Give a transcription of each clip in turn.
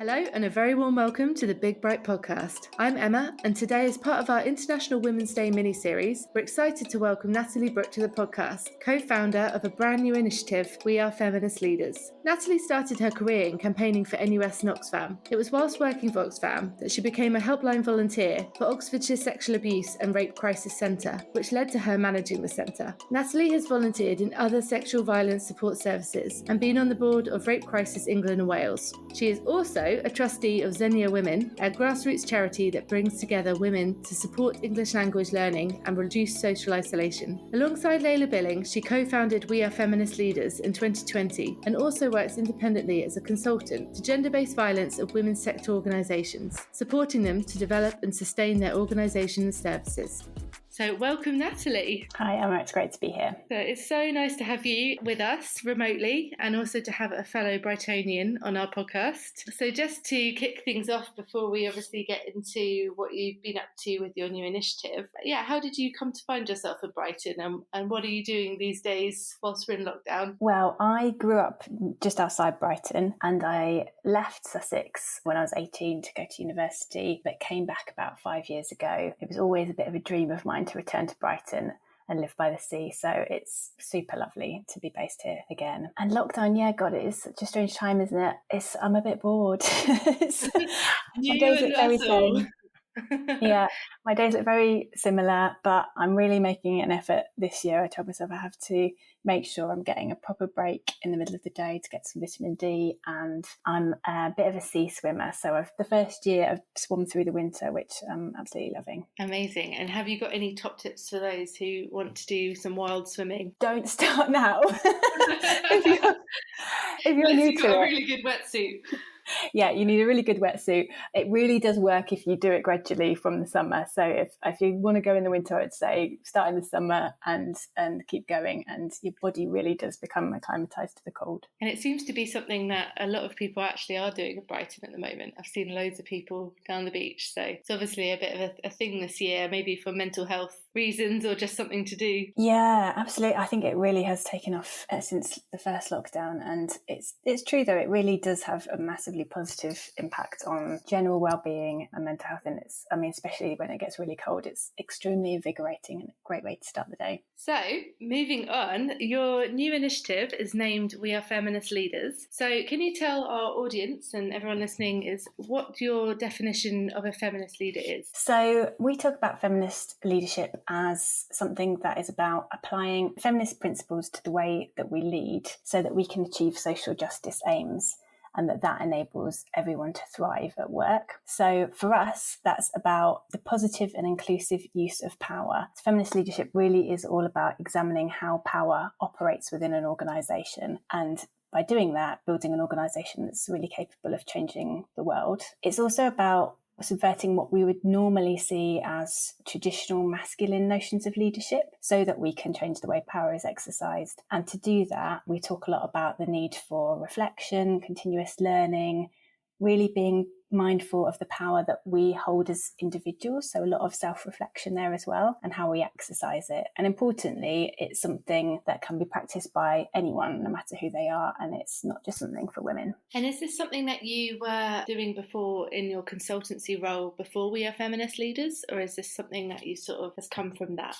Hello and a very warm welcome to the Big Bright podcast. I'm Emma, and today, as part of our International Women's Day mini-series, we're excited to welcome Natalie Brook to the podcast, co-founder of a brand new initiative, We Are Feminist Leaders. Natalie started her career in campaigning for NUS and Oxfam. It was whilst working for Oxfam that she became a helpline volunteer for Oxfordshire Sexual Abuse and Rape Crisis Centre, which led to her managing the centre. Natalie has volunteered in other sexual violence support services and been on the board of Rape Crisis England and Wales. She is also a trustee of Xenia Women, a grassroots charity that brings together women to support English language learning and reduce social isolation. Alongside Leila Billing, she co-founded We Are Feminist Leaders in 2020 and also works independently as a consultant to gender-based violence of women's sector organisations, supporting them to develop and sustain their organisation and services. So welcome, Natalie. Hi, Emma. It's great to be here. So it's so nice to have you with us remotely and also to have a fellow Brightonian on our podcast. So just to kick things off before we obviously get into what you've been up to with your new initiative, how did you come to find yourself in Brighton and what are you doing these days whilst we're in lockdown? Well, I grew up just outside Brighton and I left Sussex when I was 18 to go to university, but came back about 5 years ago. It was always a bit of a dream of mine to return to Brighton and live by the sea, so it's super lovely to be based here again. And lockdown, it is such a strange time, isn't it? I'm a bit bored. My days look very same. Yeah, my days look very similar, but I'm really making an effort this year. I told myself I have to make sure I'm getting a proper break in the middle of the day to get some vitamin D, and I'm a bit of a sea swimmer, so the first year I've swum through the winter, which I'm absolutely loving. Amazing. And have you got any top tips for those who want to do some wild swimming? Don't start now. if you're new to it. A really good wetsuit. Yeah, you need a really good wetsuit. It really does work if you do it gradually from the summer. So if you want to go in the winter, I'd say start in the summer and keep going, and your body really does become acclimatised to the cold. And it seems to be something that a lot of people actually are doing in Brighton at the moment. I've seen loads of people down the beach. So it's obviously a bit of a thing this year, maybe for mental health reasons or just something to do. Yeah, absolutely. I think it really has taken off since the first lockdown, and it's true though, it really does have a massively positive impact on general well-being and mental health, and especially when it gets really cold, it's extremely invigorating and a great way to start the day. So moving on, your new initiative is named We Are Feminist Leaders. So can you tell our audience and everyone listening is what your definition of a feminist leader is? So we talk about feminist leadership as something that is about applying feminist principles to the way that we lead so that we can achieve social justice aims, and that enables everyone to thrive at work. So for us, that's about the positive and inclusive use of power. Feminist leadership really is all about examining how power operates within an organisation, and by doing that, building an organisation that's really capable of changing the world. It's also about subverting what we would normally see as traditional masculine notions of leadership so that we can change the way power is exercised. And to do that, we talk a lot about the need for reflection, continuous learning, really being mindful of the power that we hold as individuals, so a lot of self-reflection there as well, and how we exercise it. And importantly, it's something that can be practiced by anyone, no matter who they are, and it's not just something for women. And is this something that you were doing before in your consultancy role before We Are Feminist Leaders, or is this something that you sort of has come from that?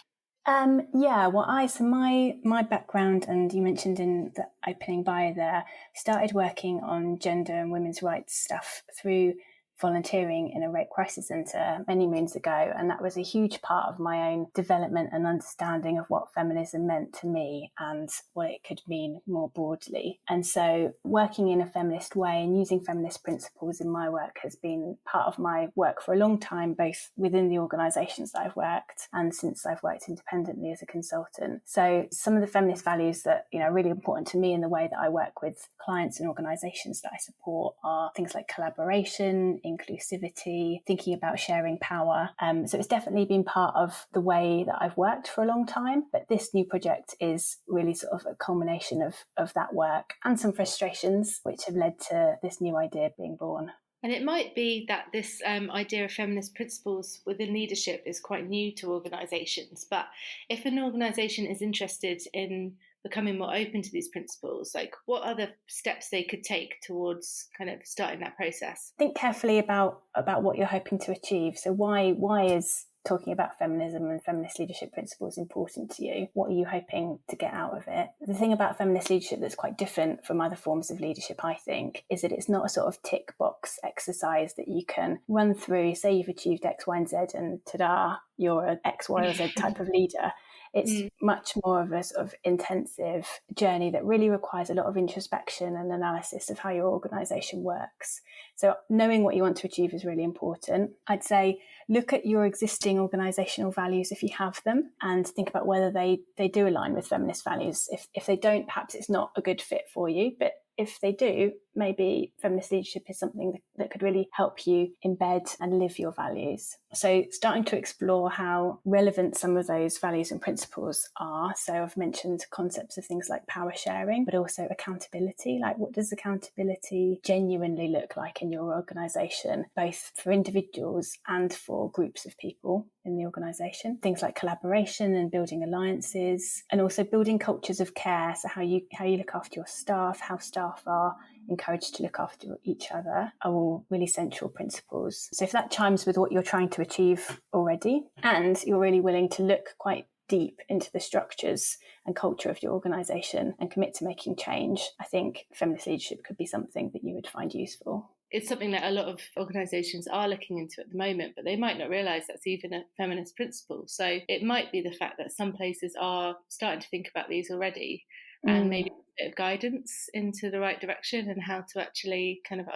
My background, and you mentioned in the opening bio there, started working on gender and women's rights stuff through volunteering in a rape crisis centre many moons ago, and that was a huge part of my own development and understanding of what feminism meant to me and what it could mean more broadly. And so working in a feminist way and using feminist principles in my work has been part of my work for a long time, both within the organisations that I've worked and since I've worked independently as a consultant. So some of the feminist values that are really important to me in the way that I work with clients and organisations that I support are things like collaboration, inclusivity, thinking about sharing power. So it's definitely been part of the way that I've worked for a long time. But this new project is really sort of a culmination of that work and some frustrations, which have led to this new idea being born. And it might be that this idea of feminist principles within leadership is quite new to organisations. But if an organisation is interested in becoming more open to these principles, like what other steps they could take towards kind of starting that process? Think carefully about what you're hoping to achieve. So why is talking about feminism and feminist leadership principles important to you? What are you hoping to get out of it? The thing about feminist leadership that's quite different from other forms of leadership, I think, is that it's not a sort of tick box exercise that you can run through, say you've achieved X, Y, and Z, and ta-da, you're an X, Y, or Z type of leader. It's much more of a sort of intensive journey that really requires a lot of introspection and analysis of how your organisation works. So knowing what you want to achieve is really important. I'd say look at your existing organisational values if you have them, and think about whether they do align with feminist values. If they don't, perhaps it's not a good fit for you, but if they do, maybe feminist leadership is something that could really help you embed and live your values. So starting to explore how relevant some of those values and principles are. So I've mentioned concepts of things like power sharing, but also accountability. Like, what does accountability genuinely look like in your organisation, both for individuals and for groups of people in the organisation? Things like collaboration and building alliances, and also building cultures of care. So how you look after your staff, how staff are encouraged to look after each other, are all really central principles. So if that chimes with what you're trying to achieve already, and you're really willing to look quite deep into the structures and culture of your organisation and commit to making change, I think feminist leadership could be something that you would find useful. It's something that a lot of organisations are looking into at the moment, but they might not realise that's even a feminist principle. So it might be the fact that some places are starting to think about these already, and maybe a bit of guidance into the right direction and how to actually kind of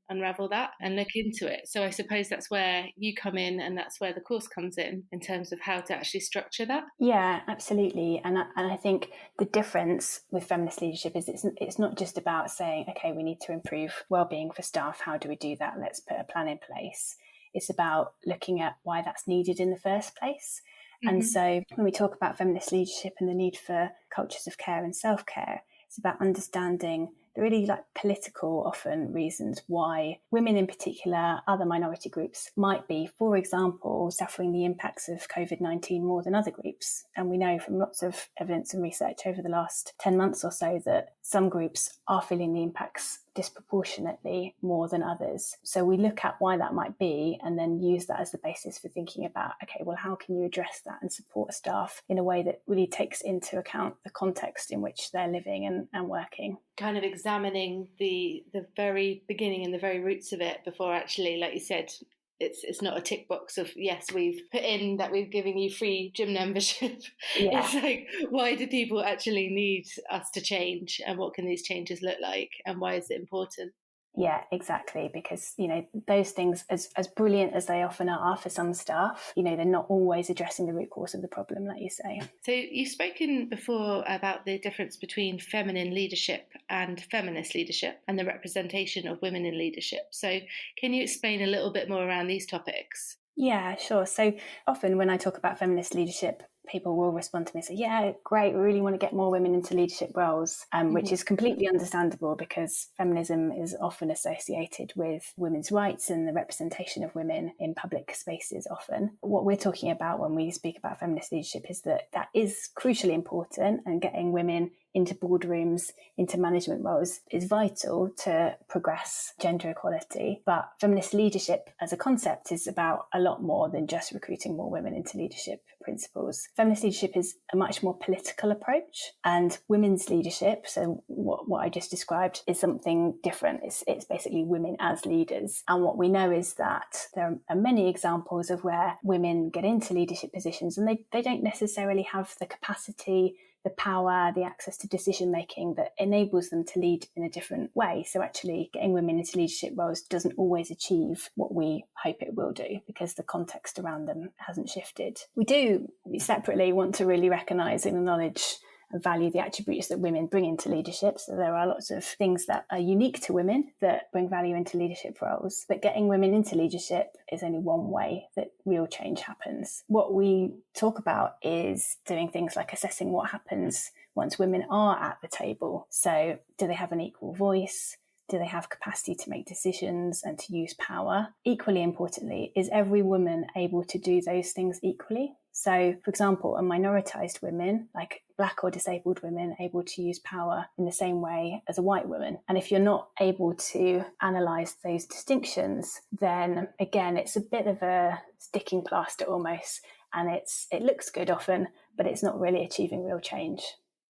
unravel that and look into it. So I suppose that's where you come in, and that's where the course comes in terms of how to actually structure that. Yeah, absolutely. And I think the difference with feminist leadership is it's not just about saying, okay, we need to improve wellbeing for staff. How do we do that? Let's put a plan in place. It's about looking at why that's needed in the first place. And so when we talk about feminist leadership and the need for cultures of care and self-care, it's about understanding the really political often reasons why women in particular, other minority groups might be, for example, suffering the impacts of COVID-19 more than other groups. And we know from lots of evidence and research over the last 10 months or so that some groups are feeling the impacts disproportionately more than others. So we look at why that might be, and then use that as the basis for thinking about, okay, well, how can you address that and support staff in a way that really takes into account the context in which they're living and working? Kind of examining the very beginning and the very roots of it before actually, like you said, it's not a tick box of, yes, we've put in that we've given you free gym membership. Yeah. It's like, why do people actually need us to change, and what can these changes look like, and why is it important? Yeah, exactly. Because, those things, as brilliant as they often are for some staff, they're not always addressing the root cause of the problem, like you say. So you've spoken before about the difference between feminine leadership and feminist leadership and the representation of women in leadership. So can you explain a little bit more around these topics? Yeah, sure. So often when I talk about feminist leadership, people will respond to me and say, yeah, great, we really want to get more women into leadership roles, which is completely understandable because feminism is often associated with women's rights and the representation of women in public spaces often. What we're talking about when we speak about feminist leadership is that is crucially important, and getting women into boardrooms, into management roles is vital to progress gender equality. But feminist leadership as a concept is about a lot more than just recruiting more women into leadership principles. Feminist leadership is a much more political approach, and women's leadership, so what I just described, is something different. It's basically women as leaders. And what we know is that there are many examples of where women get into leadership positions and they don't necessarily have the capacity, the power, the access to decision making that enables them to lead in a different way. So actually getting women into leadership roles doesn't always achieve what we hope it will do because the context around them hasn't shifted. We do separately want to really recognise and acknowledge and value the attributes that women bring into leadership. So there are lots of things that are unique to women that bring value into leadership roles. But getting women into leadership is only one way that real change happens. What we talk about is doing things like assessing what happens once women are at the table. So do they have an equal voice? Do they have capacity to make decisions and to use power? Equally importantly, is every woman able to do those things equally? So, for example, are minoritized women, like Black or disabled women, able to use power in the same way as a white woman? And if you're not able to analyse those distinctions, then again, it's a bit of a sticking plaster almost, and it looks good often, but it's not really achieving real change.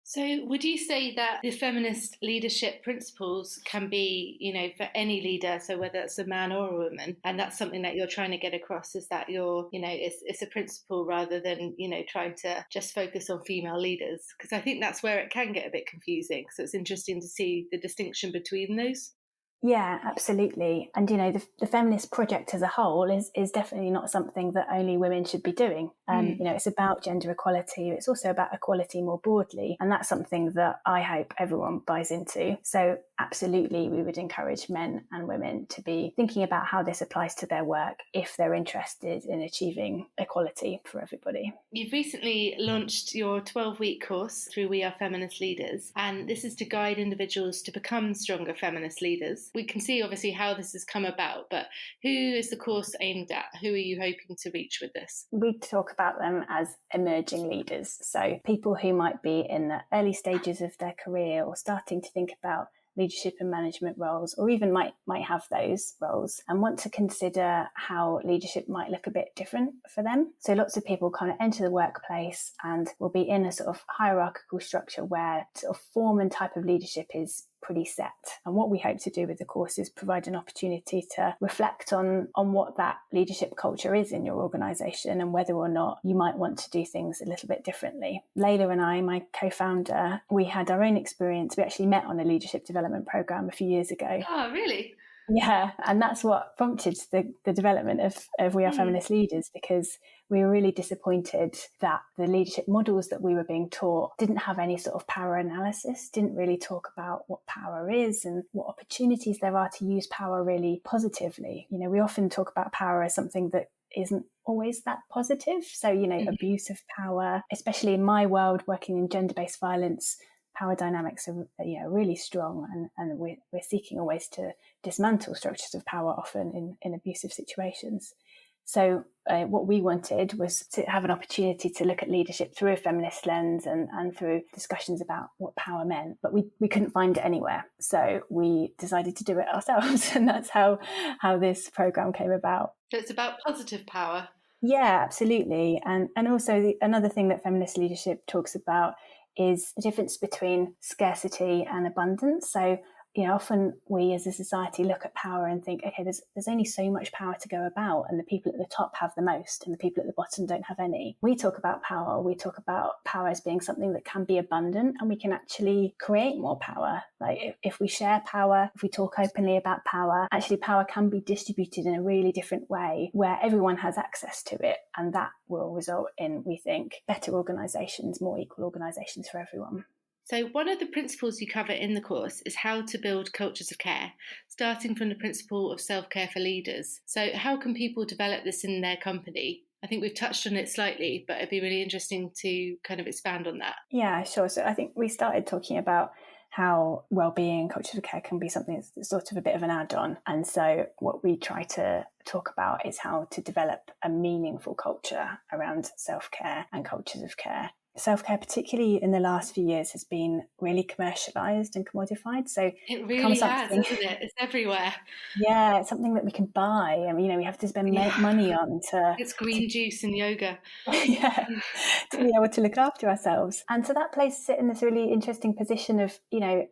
So would you say that the feminist leadership principles can be, for any leader, so whether it's a man or a woman, and that's something that you're trying to get across, is that it's a principle rather than, trying to just focus on female leaders? Because I think that's where it can get a bit confusing. So it's interesting to see the distinction between those. Yeah, absolutely. And, the feminist project as a whole is definitely not something that only women should be doing. It's about gender equality. It's also about equality more broadly. And that's something that I hope everyone buys into. So absolutely, we would encourage men and women to be thinking about how this applies to their work if they're interested in achieving equality for everybody. You've recently launched your 12-week course through We Are Feminist Leaders, and this is to guide individuals to become stronger feminist leaders. We can see obviously how this has come about, but who is the course aimed at? Who are you hoping to reach with this? We talk about them as emerging leaders. So people who might be in the early stages of their career or starting to think about leadership and management roles, or even might have those roles and want to consider how leadership might look a bit different for them. So lots of people kind of enter the workplace and will be in a sort of hierarchical structure where sort of form and type of leadership is pretty set. And what we hope to do with the course is provide an opportunity to reflect on what that leadership culture is in your organisation and whether or not you might want to do things a little bit differently. Leila and I, my co-founder, we had our own experience. We actually met on a leadership development programme a few years ago. Oh, really? Yeah, and that's what prompted the development of We Are Feminist Leaders, because we were really disappointed that the leadership models that we were being taught didn't have any sort of power analysis, didn't really talk about what power is and what opportunities there are to use power really positively. We often talk about power as something that isn't always that positive. So, abuse of power, especially in my world, working in gender-based violence, power dynamics are really strong, and we're seeking ways to dismantle structures of power often in abusive situations. So what we wanted was to have an opportunity to look at leadership through a feminist lens and through discussions about what power meant, but we couldn't find it anywhere. So we decided to do it ourselves, and that's how this programme came about. So it's about positive power. Yeah, absolutely. And also another thing that feminist leadership talks about is the difference between scarcity and abundance. So, often we as a society look at power and think, okay, there's only so much power to go about, and the people at the top have the most and the people at the bottom don't have any. We talk about power as being something that can be abundant, and we can actually create more power. Like if we share power, if we talk openly about power, actually power can be distributed in a really different way where everyone has access to it, and that will result in, we think, better organisations, more equal organisations for everyone. So one of the principles you cover in the course is how to build cultures of care, starting from the principle of self-care for leaders. So how can people develop this in their company? I think we've touched on it slightly, but it'd be really interesting to kind of expand on that. Yeah, sure. So I think we started talking about how well-being and cultures of care can be something that's sort of a bit of an add-on. And so what we try to talk about is how to develop a meaningful culture around self-care and cultures of care. Self-care, particularly in the last few years, has been really commercialised and commodified. So it really has, isn't it? It's everywhere. Yeah, it's something that we can buy, and we have to spend money on to. It's green juice and yoga. Yeah, to be able to look after ourselves, and so that places it in this really interesting position of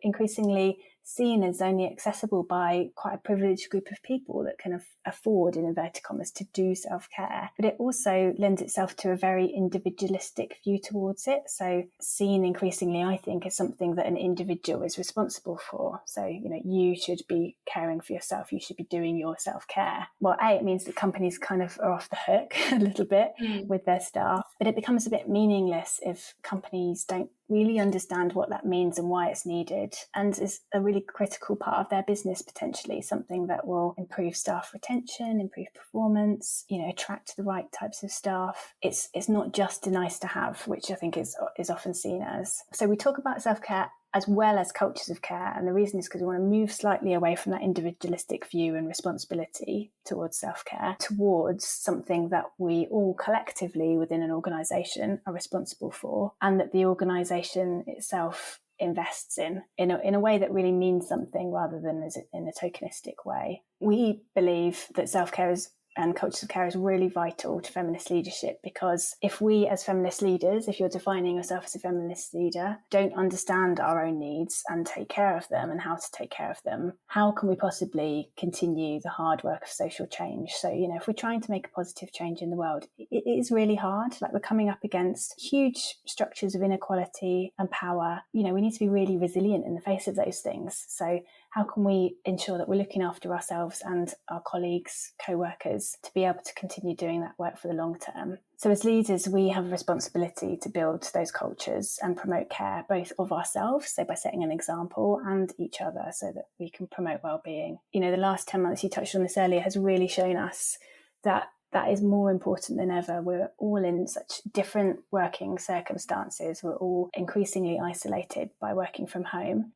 increasingly seen as only accessible by quite a privileged group of people that can afford, in inverted commas, to do self-care. But it also lends itself to a very individualistic view towards it. So seen increasingly, I think, as something that an individual is responsible for. So, you should be caring for yourself. You should be doing your self-care. Well, it means that companies kind of are off the hook a little bit with their staff, but it becomes a bit meaningless if companies don't really understand what that means and why it's needed, and is a really critical part of their business, potentially something that will improve staff retention, improve performance, attract the right types of staff. It's not just a nice to have, which I think is often seen as. So we talk about self-care as well as cultures of care. And the reason is because we want to move slightly away from that individualistic view and responsibility towards self-care, towards something that we all collectively within an organisation are responsible for, and that the organisation itself invests in a way that really means something rather than as in a tokenistic way. We believe that self-care and cultures of care is really vital to feminist leadership, because if we as feminist leaders, if you're defining yourself as a feminist leader, don't understand our own needs and take care of them and how to take care of them, how can we possibly continue the hard work of social change? So, if we're trying to make a positive change in the world, it is really hard. Like, we're coming up against huge structures of inequality and power. We need to be really resilient in the face of those things. So how can we ensure that we're looking after ourselves and our colleagues, co-workers, to be able to continue doing that work for the long term? So as leaders, we have a responsibility to build those cultures and promote care, both of ourselves, so by setting an example, and each other, so that we can promote well-being. The last 10 months, you touched on this earlier, has really shown us that is more important than ever. We're all in such different working circumstances. We're all increasingly isolated by working from home.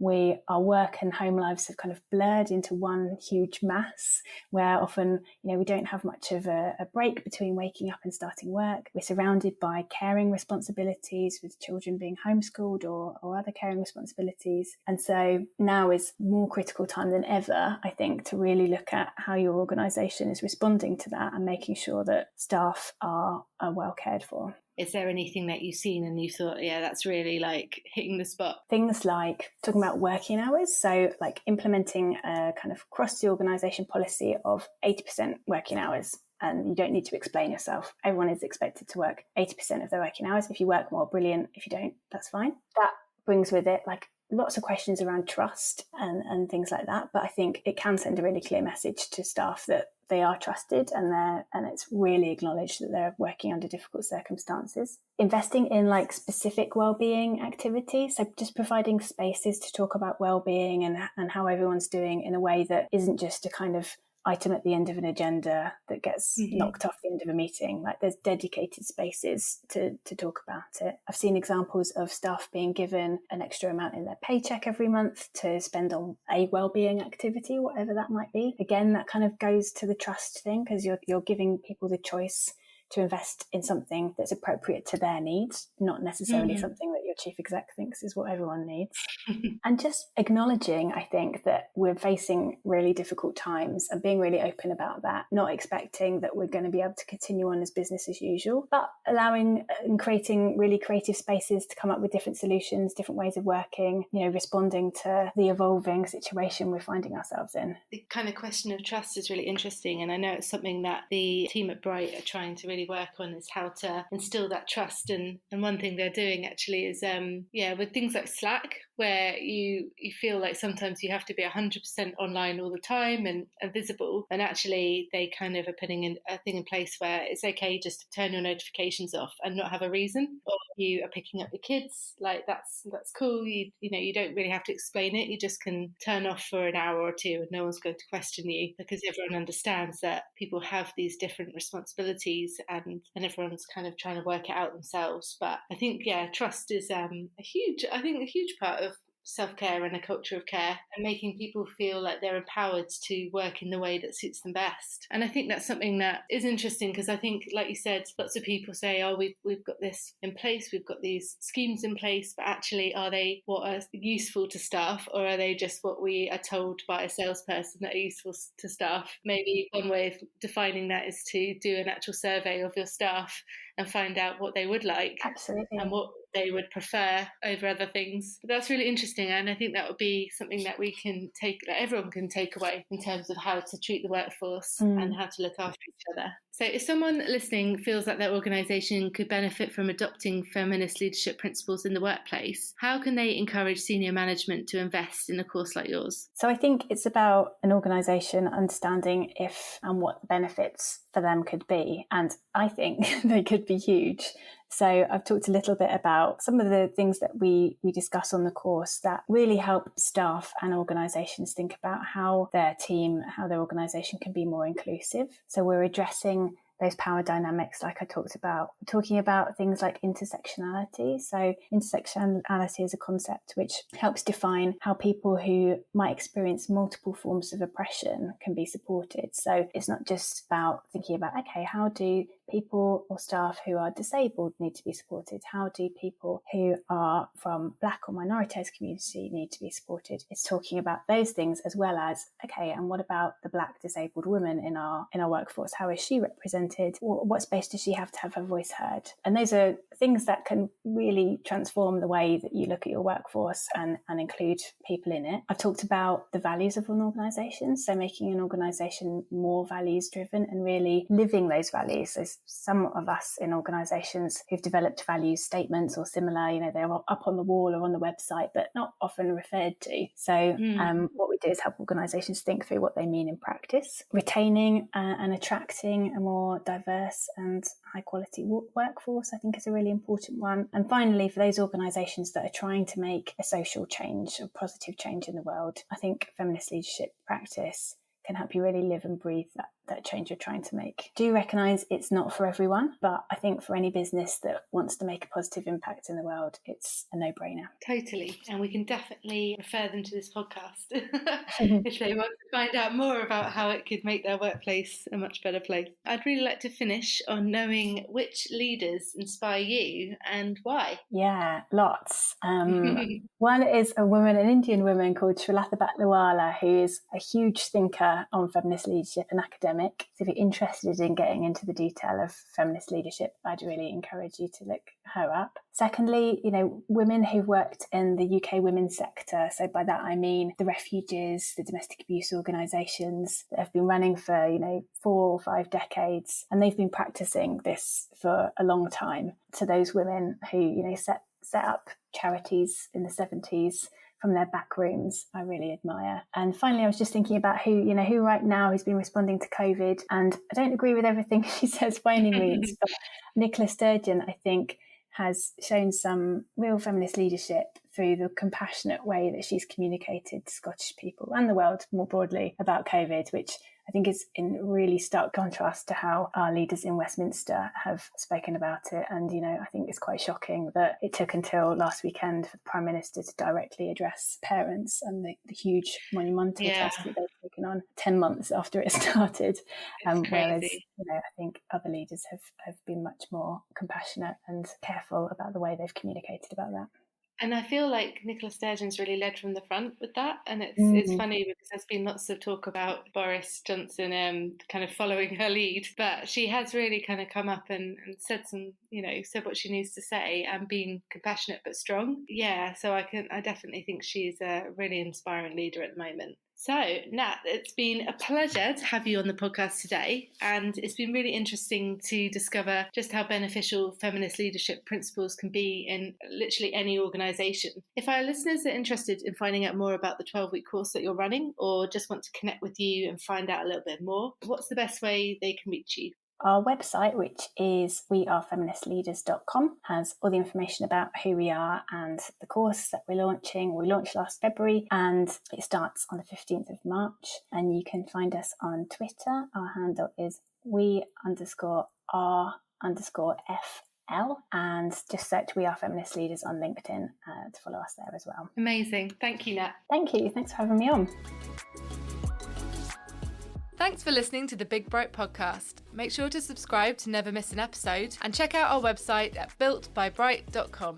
Our work and home lives have kind of blurred into one huge mass, where often, we don't have much of a break between waking up and starting work. We're surrounded by caring responsibilities, with children being homeschooled or other caring responsibilities. And so now is more critical time than ever, I think, to really look at how your organisation is responding to that and making sure that staff are well cared for. Is there anything that you've seen and you thought, yeah, that's really like hitting the spot? Things like talking about working hours. So like implementing a kind of across the organisation policy of 80% working hours. And you don't need to explain yourself. Everyone is expected to work 80% of their working hours. If you work more, brilliant. If you don't, that's fine. That brings with it like lots of questions around trust and things like that. But I think it can send a really clear message to staff that they are trusted and it's really acknowledged that they're working under difficult circumstances. Investing in like specific wellbeing activities, so just providing spaces to talk about wellbeing and how everyone's doing in a way that isn't just a kind of item at the end of an agenda that gets knocked off the end of a meeting. Like, there's dedicated spaces to talk about it. I've seen examples of staff being given an extra amount in their paycheck every month to spend on a wellbeing activity, whatever that might be. Again, that kind of goes to the trust thing, because you're giving people the choice to invest in something that's appropriate to their needs, not necessarily something that your chief exec thinks is what everyone needs. And just acknowledging, I think, that we're facing really difficult times and being really open about that, not expecting that we're going to be able to continue on as business as usual, but allowing and creating really creative spaces to come up with different solutions, different ways of working, responding to the evolving situation we're finding ourselves in. The kind of question of trust is really interesting, and I know it's something that the team at Bright are trying to really work on, is how to instill that trust. And one thing they're doing actually is with things like Slack, where you feel like sometimes you have to be 100% online all the time and visible, and actually they kind of are putting in a thing in place where it's okay just to turn your notifications off and not have a reason. Or you are picking up your kids, like that's cool. You don't really have to explain it. You just can turn off for an hour or two and no one's going to question you, because everyone understands that people have these different responsibilities and everyone's kind of trying to work it out themselves. But I think trust is a huge part of self-care and a culture of care, and making people feel like they're empowered to work in the way that suits them best. And I think that's something that is interesting, because I think, like you said, lots of people say, oh, we've got this in place, we've got these schemes in place, but actually are they what are useful to staff, or are they just what we are told by a salesperson that are useful to staff? Maybe one way of defining that is to do an actual survey of your staff and find out what they would like. Absolutely. And what they would prefer over other things. But that's really interesting, and I think that would be something that we can take, that everyone can take away in terms of how to treat the workforce and how to look after each other. So if someone listening feels like their organisation could benefit from adopting feminist leadership principles in the workplace, how can they encourage senior management to invest in a course like yours? So I think it's about an organisation understanding if and what the benefits for them could be. And I think they could be huge. So I've talked a little bit about some of the things that we discuss on the course that really help staff and organisations think about how their team, how their organisation can be more inclusive. So we're addressing those power dynamics like I talked about. We're talking about things like intersectionality. So intersectionality is a concept which helps define how people who might experience multiple forms of oppression can be supported. So it's not just about thinking about, okay, how do people or staff who are disabled need to be supported? How do people who are from Black or minoritized community need to be supported? It's talking about those things as well as, okay, and what about the Black disabled woman in our workforce? How is she represented? What space does she have to have her voice heard? And those are things that can really transform the way that you look at your workforce and include people in it. I've talked about the values of an organisation, so making an organisation more values driven and really living those values. So some of us in organisations who've developed values statements or similar, they're up on the wall or on the website, but not often referred to. So what we do is help organisations think through what they mean in practice. Retaining and attracting a more diverse and high quality workforce, I think, is a really important one. And finally, for those organisations that are trying to make a social change, a positive change in the world, I think feminist leadership practice can help you really live and breathe that change you're trying to make. Do recognise it's not for everyone, but I think for any business that wants to make a positive impact in the world, it's a no-brainer. Totally. And we can definitely refer them to this podcast if they want to find out more about how it could make their workplace a much better place. I'd really like to finish on knowing which leaders inspire you and why. Yeah, lots. One is an Indian woman called Srilata Batliwala, who is a huge thinker on feminist leadership and academic. So if you're interested in getting into the detail of feminist leadership, I'd really encourage you to look her up. Secondly, women who've worked in the UK women's sector. So by that I mean the refuges, the domestic abuse organisations that have been running for 4 or 5 decades, and they've been practicing this for a long time. So those women who set up charities in the 70s from their back rooms, I really admire. And finally, I was just thinking about who right now has been responding to COVID, and I don't agree with everything she says by any means, but Nicola Sturgeon, I think, has shown some real feminist leadership through the compassionate way that she's communicated to Scottish people and the world more broadly about COVID, which I think is in really stark contrast to how our leaders in Westminster have spoken about it. And, I think it's quite shocking that it took until last weekend for the Prime Minister to directly address parents and the huge monumental task that they've taken on 10 months after it started. Whereas, I think other leaders have been much more compassionate and careful about the way they've communicated about that. And I feel like Nicola Sturgeon's really led from the front with that. And it's funny because there's been lots of talk about Boris Johnson kind of following her lead. But she has really kind of come up and said said what she needs to say and been compassionate but strong. Yeah, so I definitely think she's a really inspiring leader at the moment. So, Nat, it's been a pleasure to have you on the podcast today, and it's been really interesting to discover just how beneficial feminist leadership principles can be in literally any organisation. If our listeners are interested in finding out more about the 12-week course that you're running, or just want to connect with you and find out a little bit more, what's the best way they can reach you? Our website, which is wearefeministleaders.com, has all the information about who we are and the course that we're launching. We launched last February and it starts on the 15th of March. And you can find us on Twitter. Our handle is we_are_FL, and just search We Are Feminist Leaders on LinkedIn to follow us there as well. Amazing. Thank you, Nat. Thank you. Thanks for having me on. Thanks for listening to the Big Bright podcast. Make sure to subscribe to never miss an episode and check out our website at builtbybright.com.